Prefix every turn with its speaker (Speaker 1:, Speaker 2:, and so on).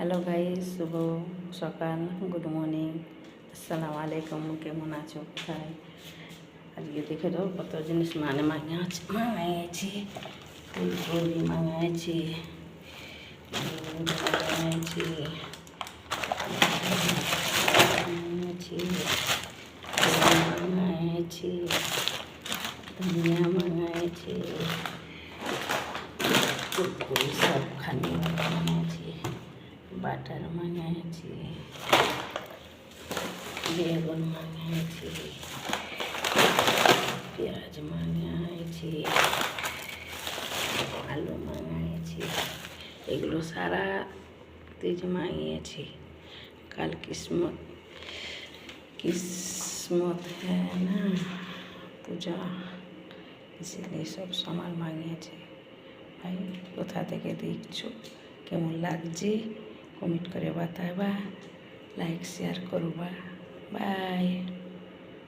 Speaker 1: Hello guys, শুভ সকাল, good morning, আসসালামু আলাইকুম। কেমন আছো? কোথায়? আজকে দেখে দাও কত জিনিস মাঙাইছি। ফুলকপি মাঙাইছি, মাঙাইছি, মাঙাইছি, ধনিয়া মাঙাইছি, কুরকুরি সবখানি মাঙাইছি, বাটার মাঙাইছি, বেগুন মাঙাইছি, পেঁয়াজ মাঙাইছি, আলু মাঙাইছি। এগুলো সারা তেজ मांगिएছি। कल किस्मत किस्मत है ना पूजा, इसीलिए सब सामान मांगिएছি। भाई কোথা থেকে দেখছো, কেমন লাগছে কমেন্ট করে বাতাবা, লাইক শেয়ার করবা। বাই।